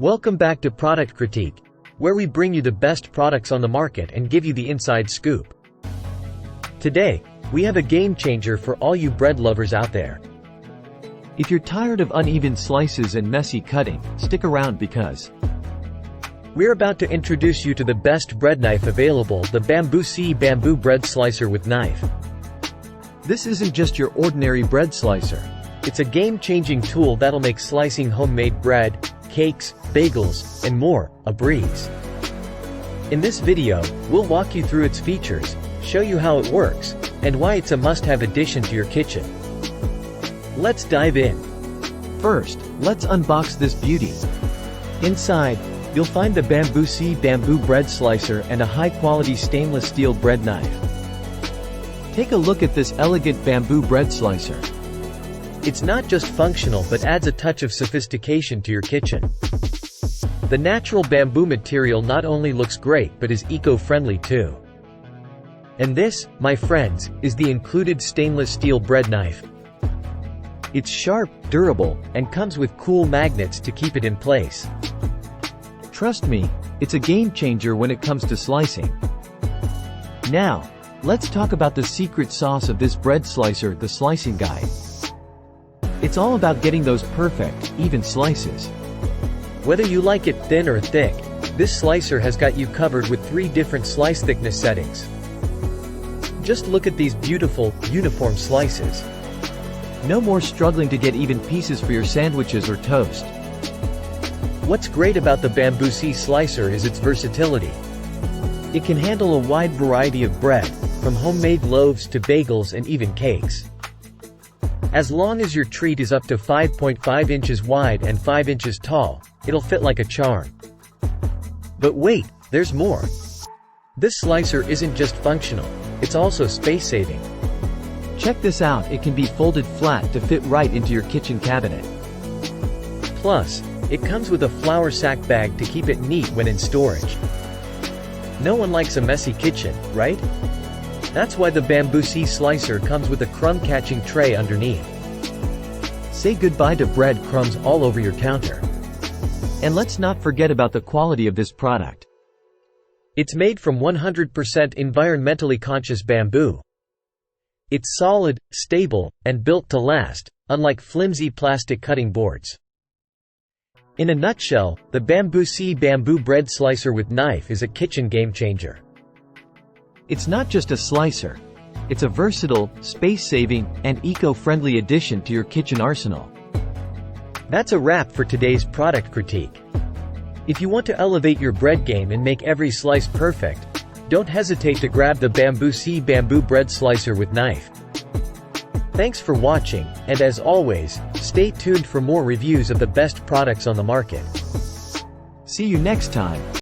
Welcome back to Product Critique, where we bring you the best products on the market and give you the inside scoop. Today, we have a game changer for all you bread lovers out there. If you're tired of uneven slices and messy cutting, stick around because we're about to introduce you to the best bread knife available, the Bamboo Bread Slicer with Knife. This isn't just your ordinary bread slicer. It's a game-changing tool that'll make slicing homemade bread, cakes, bagels, and more a breeze. In this video, we'll walk you through its features, show you how it works, and why it's a must-have addition to your kitchen. Let's dive in. First, let's unbox this beauty. Inside, you'll find the Bamboo Bread Slicer and a high-quality stainless steel bread knife. Take a look at this elegant bamboo bread slicer. It's not just functional but adds a touch of sophistication to your kitchen. The natural bamboo material not only looks great but is eco-friendly too. And this, my friends, is the included stainless steel bread knife. It's sharp, durable, and comes with cool magnets to keep it in place. Trust me, it's a game changer when it comes to slicing. Now, let's talk about the secret sauce of this bread slicer, the slicing guide. It's all about getting those perfect, even slices. Whether you like it thin or thick, this slicer has got you covered with 3 different slice thickness settings. Just look at these beautiful, uniform slices. No more struggling to get even pieces for your sandwiches or toast. What's great about the Bamboo Slicer is its versatility. It can handle a wide variety of bread, from homemade loaves to bagels and even cakes. As long as your treat is up to 5.5 inches wide and 5 inches tall, it'll fit like a charm. But wait, there's more. This slicer isn't just functional, it's also space-saving. Check this out, it can be folded flat to fit right into your kitchen cabinet. Plus, it comes with a flour sack bag to keep it neat when in storage. No one likes a messy kitchen, right? That's why the Bamboo Slicer comes with a crumb-catching tray underneath. Say goodbye to bread crumbs all over your counter. And let's not forget about the quality of this product. It's made from 100% environmentally conscious bamboo. It's solid, stable, and built to last, unlike flimsy plastic cutting boards. In a nutshell, the Bamboo Bread Slicer with Knife is a kitchen game-changer. It's not just a slicer. It's a versatile, space-saving, and eco-friendly addition to your kitchen arsenal. That's a wrap for today's product critique. If you want to elevate your bread game and make every slice perfect, don't hesitate to grab the Bamboo Bread Slicer with Knife. Thanks for watching, and as always, stay tuned for more reviews of the best products on the market. See you next time.